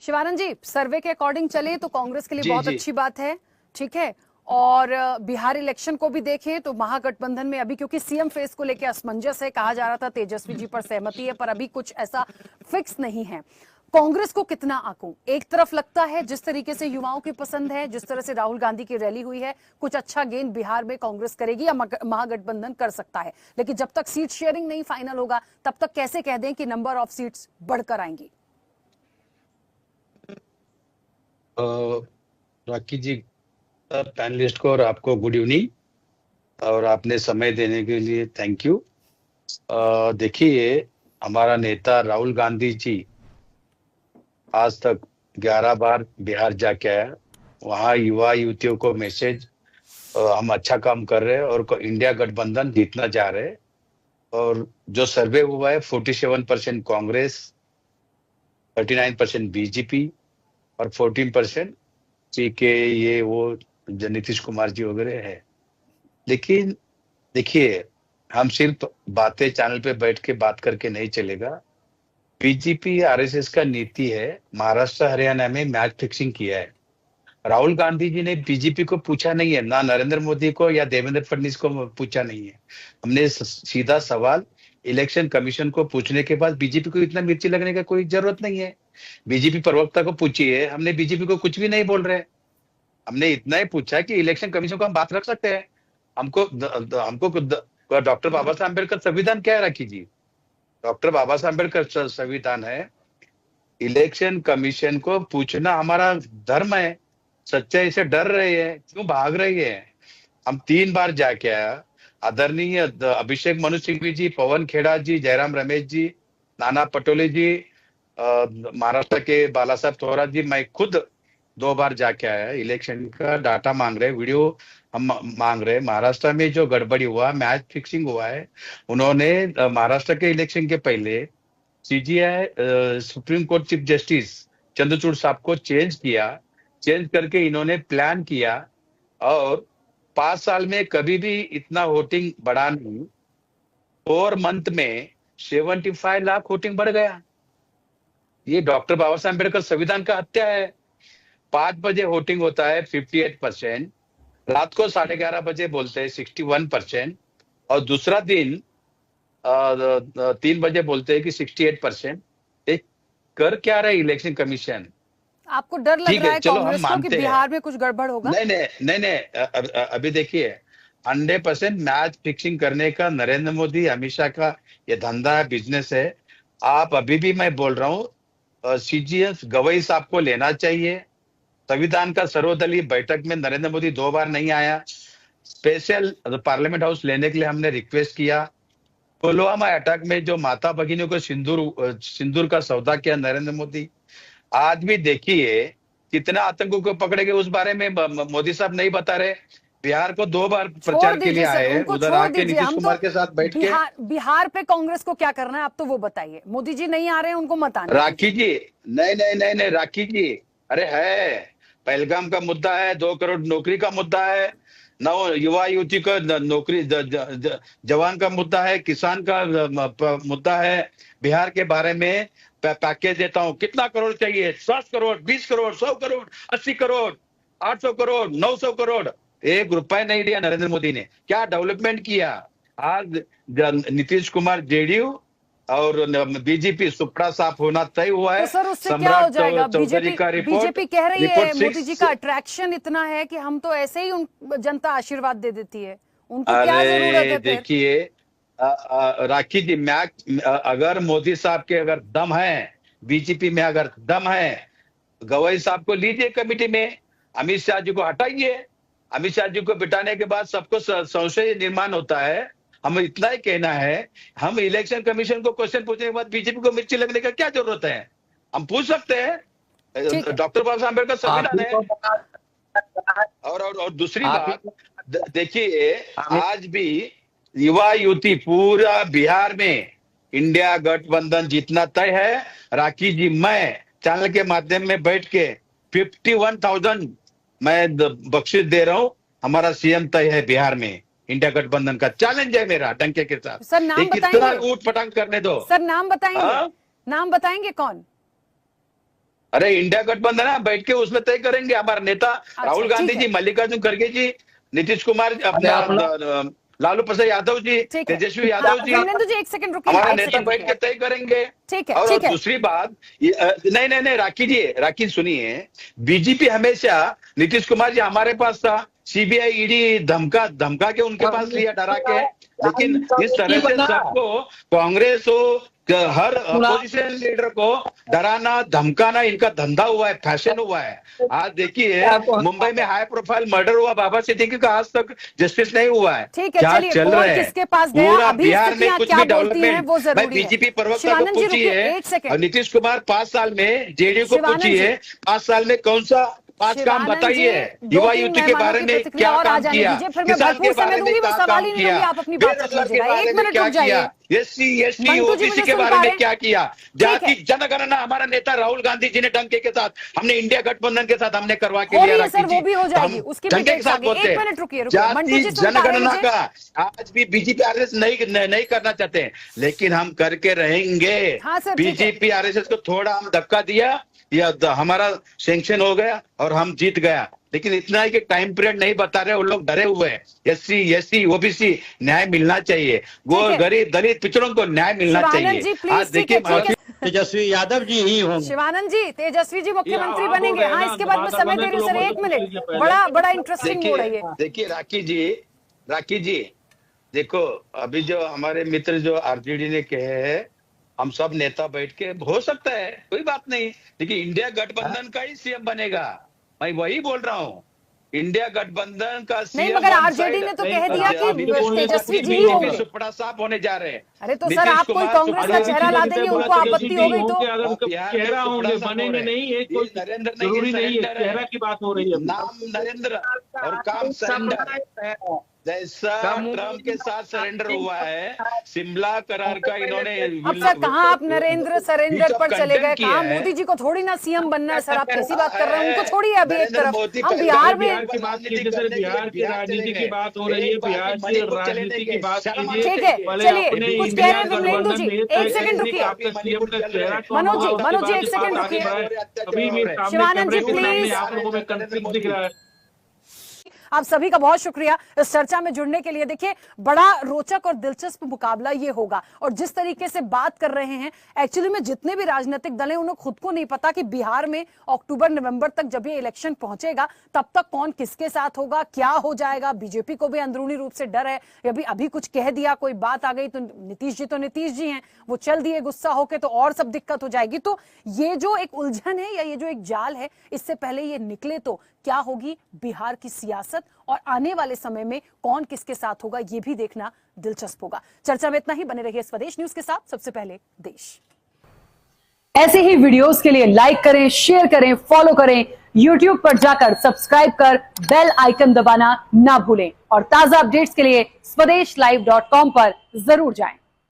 शिवानंद जी, सर्वे के अकॉर्डिंग चले तो कांग्रेस के लिए जी बहुत जी। अच्छी बात है। ठीक है। और बिहार इलेक्शन को भी देखें तो महागठबंधन में अभी, क्योंकि सीएम फेस को लेकर असमंजस है, कहा जा रहा था तेजस्वी जी पर सहमति है, पर अभी कुछ ऐसा फिक्स नहीं है। कांग्रेस को कितना आंकूं? एक तरफ लगता है जिस तरीके से युवाओं की पसंद है, जिस तरह से राहुल गांधी की रैली हुई है, कुछ अच्छा गेन बिहार में कांग्रेस करेगी या महागठबंधन कर सकता है। लेकिन जब तक सीट शेयरिंग नहीं फाइनल होगा तब तक कैसे कह दें कि नंबर ऑफ सीट्स बढ़कर आएंगी? राखी जी, पैनलिस्ट को और आपको गुड इवनिंग, और आपने समय देने के लिए थैंक यू। देखिए, हमारा नेता राहुल गांधी जी आज तक 11 बार बिहार जाके आया। वहाँ युवा युवतियों को मैसेज, हम अच्छा काम कर रहे हैं और इंडिया गठबंधन जीतना जा रहे हैं। और जो सर्वे हुआ है 47% कांग्रेस, 39% बीजेपी और 14% के ये वो जो नीतीश कुमार जी वगैरह है। लेकिन देखिए, हम सिर्फ बातें चैनल पे बैठ के बात करके नहीं चलेगा। बीजेपी आरएसएस का नीति है, महाराष्ट्र हरियाणा में मैच फिक्सिंग किया है। राहुल गांधी जी ने बीजेपी को पूछा नहीं है, ना नरेंद्र मोदी को या देवेंद्र फडणवीस को पूछा नहीं है। हमने सीधा सवाल इलेक्शन कमीशन को पूछने के बाद बीजेपी को इतना मिर्ची लगने का कोई जरूरत नहीं है। बीजेपी प्रवक्ता को पूछिए, हमने बीजेपी को कुछ भी नहीं बोल रहे। हमने इतना ही पूछा कि इलेक्शन कमीशन को हम बात रख सकते हैं। हमको डॉक्टर बाबा साहब अम्बेडकर संविधान क्या है राखी जी? डॉक्टर बाबा साहब अम्बेडकर संविधान है, इलेक्शन कमीशन को पूछना हमारा धर्म है। सच्चाई से डर रहे हैं, क्यों भाग रही है? हम 3 बार जाके आया। आदरणीय अभिषेक मनु सिंघवी जी, पवन खेड़ा जी, जयराम रमेश जी, नाना पटोले जी, महाराष्ट्र के बाला साहब थोरात जी, मैं खुद 2 बार जाके आया। इलेक्शन का डाटा मांग रहे, वीडियो हम मांग रहे। महाराष्ट्र में जो गड़बड़ी हुआ, मैच फिक्सिंग हुआ है, उन्होंने महाराष्ट्र के इलेक्शन के पहले CGI supreme court chief justice Chandrachud साहब को चेंज किया। चेंज करके इन्होंने प्लान किया और 5 साल में कभी भी इतना वोटिंग बढ़ा नहीं। 4 मंथ में 75 लाख वोटिंग बढ़ गया। ये डॉक्टर बाबा साहब अम्बेडकर संविधान का हत्या है। 5 बजे वोटिंग होता है 58%, रात को 11:30 बजे बोलते हैं 61%, और दूसरा दिन 3 बजे बोलते हैं कि 68%। एक कर क्या रहे इलेक्शन कमीशन? आपको डर लग ठीक रहा है, है चलो हम कांग्रेस को कि मानते हैं। बिहार में कुछ गड़बड़ होगा? नहीं नहीं नहीं नहीं, अभी देखिए, 100% मैच फिक्सिंग करने का नरेंद्र मोदी अमित शाह का ये धंधा है, बिजनेस है। आप अभी भी मैं बोल रहा हूँ, सीजीएस गवई साहब को लेना चाहिए। संविधान का सर्वदलीय बैठक में नरेंद्र मोदी 2 बार नहीं आया। स्पेशल पार्लियामेंट हाउस लेने के लिए हमने रिक्वेस्ट किया। पुलवामा अटैक में जो माता भगिनियों को सिंदूर का सौदा किया नरेंद्र मोदी, आज भी देखिए कितना आतंकों को पकड़े गए, उस बारे में मोदी साहब नहीं बता रहे। बिहार को 2 बार प्रचार के लिए सर, आए हैं, उनको उधर छोड़ आके दीजिए। नीतीश हम कुमार तो के साथ बैठ के। बिहार पे कांग्रेस को क्या करना है आप तो वो बताइए। मोदी जी नहीं आ रहे हैं, उनको मत आने राखी दीजिए। जी, नहीं नहीं नहीं नहीं राखी जी, अरे है, पहलगाम का मुद्दा है, 2 करोड़ नौकरी का मुद्दा है, नौ युवा युवती का नौकरी जवान का मुद्दा है, किसान का मुद्दा है। बिहार के बारे में पैकेज देता हूँ, कितना करोड़ चाहिए? 7 करोड़, 20 करोड़, 100 करोड़, 80 करोड़, 800 करोड़, 900 करोड़। 1 रुपए नहीं दिया नरेंद्र मोदी ने। क्या डेवलपमेंट किया? आज नीतीश कुमार जेडीयू और बीजेपी सुपड़ा साफ होना तय हुआ है। तो सर उससे क्या हो सम्राट जाएगा? चौधरी का रिपोर्ट बीजेपी कह रही है मोदी जी 6। का अट्रैक्शन इतना है कि हम तो ऐसे ही उन जनता आशीर्वाद दे देती है, उनको क्या जरूरत अरे है फिर? देखिए, राखी जी, अगर मोदी साहब के अगर दम है, बीजेपी में अगर दम है, गवई साहब को लीजिए कमेटी में, अमित शाह जी को हटाइए। अमित शाह जी को बिठाने के बाद सबको संशय निर्माण होता है। हम इतना ही कहना है, हम इलेक्शन कमीशन को क्वेश्चन पूछने के बाद बीजेपी को मिर्ची लगने का क्या जरूरत है? हम पूछ सकते ठीक हैं, है। डॉक्टर बाबा साहब अम्बेडकर संविधान है। और दूसरी बात, देखिए, आज भी युवा युवती पूरा बिहार में इंडिया गठबंधन जीतना तय है। राखी जी, मैं चैनल के माध्यम में बैठ के 51,000 मैं बख्शिश दे रहा हूं। हमारा सीएम तय है बिहार में, इंडिया गठबंधन का चैलेंज है मेरा डंके के साथ। सर नाम कितना बताएंगे? ऊट पटांग करने दो। सर नाम बताएंगे? नाम बताएंगे कौन? अरे इंडिया गठबंधन है, बैठ के उसमें तय करेंगे। हमारा नेता राहुल ठीक गांधी है। जी, मल्लिकार्जुन खड़गे जी, नीतीश कुमार, अरे आप अपना लालू प्रसाद यादव जी, ठीक है। तेजस्वी यादव जी, विमलेंदु जी एक सेकंड रुकिए, हमारा एक नेता सेकंड बैठ के रुकिए। तय करेंगे। ठीक है, और ठीक है। दूसरी बात, नहीं नहीं नहीं, राखी जी, राखी सुनिए, बीजेपी हमेशा, नीतीश कुमार जी हमारे पास था, सीबीआई ईडी धमका धमका के उनके पास लिया, डरा के। लेकिन इस तरह से सबको, कांग्रेस हो, हर अपोजिशन लीडर को डराना धमकाना इनका धंधा हुआ है, फैशन हुआ है। आज देखिए मुंबई में हाई प्रोफाइल मर्डर हुआ बाबा सिद्दीकी का, आज तक जस्टिस नहीं हुआ है। ठीक है, क्या चलिए, चल कौन रहा है किसके पास गया, पूरा अभी बिहार में, स्थितियां कुछ क्या भी बोलती हैं, डेवलपमेंट वो जरूरी है। बीजेपी प्रवक्ता को शिवानंद जी रुकिए, पूछिए, एक सेकंड। और नीतीश कुमार 5 साल में जेडीयू को शिवानंद पूछिए, 5 साल में कौन सा 5 काम शिवानंद बताइए, जी, युवा 2-3 युवती के मेहमानों बारे की में प्रतिक्रिया क्या और आ काम जाने किया, दीजिए, फिर मैं किसान भरपूर के समय बारे दूंगी, में वो क्या सवाल काम ही नहीं किया, होंगे, आप अपनी बात रख बेरोजगार के लीजिएगा। बारे एक में मिनट क्या रुक जाइए। किया, एससी एसटी मंटू जी ओबीसी मुझे के सुन बारे पा में रहे क्या किया, ठीक है। जाति जनगणना हमारा नेता राहुल गांधी जी ने डंके के साथ, हमने इंडिया गठबंधन के साथ हमने करवा के हो लिया। रही है सर, राखी वो जी, भी हो तो हम जाएगी, उसकी भी डंके के डेट्स साथ आ गई। बोलते एक हैं। मिनट रुकिए, मंटू जाति जी सुन पा रहे हैं जनगणना मुझे? का आज भी बीजेपी आरएसएस नहीं करना चाहते हैं, लेकिन हम करके रहेंगे। हाँ सर, ठीक है। बीजेपी आरएसएस को थोड़ा हम धक्का दिया, या हमारा सैंक्शन हो गया और हम जीत गया, लेकिन इतना है कि टाइम पीरियड नहीं बता रहे, वो लोग डरे हुए हैं। एससी ओबीसी न्याय मिलना चाहिए, वो ठीक है। गरीब दलित पिछड़ों को न्याय मिलना शिवानंद चाहिए। जी, प्लीज, आज देखिए ठीक है। तेजस्वी यादव जी ही होंगे। शिवानंद जी, तेजस्वी जी मुख्यमंत्री आप बनेंगे। हो गए हाँ, ना, इसके बाद मैं समय दे रही हूँ सर, 1 मिनट। बड़ा इंटरेस्टिंग हो रही है। देखिए राखी जी, देखो अभी जो हमारे मित्र जो आरजेडी ने कहे हैं, हम सब नेता बैठ के, हो सकता है कोई बात नहीं, लेकिन इंडिया गठबंधन का ही सीएम बनेगा, मैं वही बोल रहा हूँ, इंडिया गठबंधन का सीएम। नहीं, मगर आरजेडी ने तो कह दिया कि तेजस्वी जी ही होंगे। सुपड़ा साफ होने जा रहे हैं। अरे तो सर, आप कोई कांग्रेस का चेहरा ला देंगे, उनको आपत्ति हो गई तो? चेहरा होंगे, बनेंगे नहीं, ये कोई नरेंद्र जरूरी नहीं है, चेहरा की बात हो रही है। नाम नरेंद्र और काम सरेंडर, जैसा ट्रम्प के साथ सरेंडर हुआ है, शिमला करार का इन्होंने। अब सर कहाँ आप नरेंद्र सरेंडर पर चले गए? कहाँ मोदी जी को थोड़ी ना सीएम बनना है सर, आप कैसी बात कर रहे हैं? उनको छोड़िए अभी एक तरफ, हम बिहार में। बिहार की बात कीजिए सर, बिहार की राजनीति की बात हो रही है, बिहार की राजनीति की बात कीजिए। ठीक है, चलिए, कुछ कह रहे हैं विमलेंदु जी, एक सेकंड रुकिए। मनोज जी, एक सेकंड रुकिए। अभी भी शिवानंद जी, प्लीज। आप लोगों में कंफ्लिक्ट दिख रहा है। आप सभी का बहुत शुक्रिया इस चर्चा में जुड़ने के लिए। देखिए, बड़ा रोचक और दिलचस्प मुकाबला ये होगा, और जिस तरीके से बात कर रहे हैं, एक्चुअली में जितने भी राजनीतिक दल हैं, उन्हें खुद को नहीं पता कि बिहार में अक्टूबर नवंबर तक जब ये इलेक्शन पहुंचेगा, तब तक कौन किसके साथ होगा, क्या हो जाएगा। बीजेपी को भी अंदरूनी रूप से डर है, अभी कुछ कह दिया, कोई बात आ गई तो नीतीश जी हैं, वो चल दिए गुस्सा होके, तो और सब दिक्कत हो जाएगी। तो ये जो एक उलझन है, या ये जो एक जाल है, इससे पहले ये निकले तो क्या होगी बिहार की सियासत, और आने वाले समय में कौन किसके साथ होगा, ये भी देखना दिलचस्प होगा। चर्चा में इतना ही, बने रहिए स्वदेश न्यूज के साथ। सबसे पहले देश। ऐसे ही वीडियोस के लिए लाइक करें, शेयर करें, फॉलो करें, YouTube पर जाकर सब्सक्राइब कर बेल आइकन दबाना ना भूलें, और ताजा अपडेट्स के लिए स्वदेशलाइव.com पर जरूर जाएं।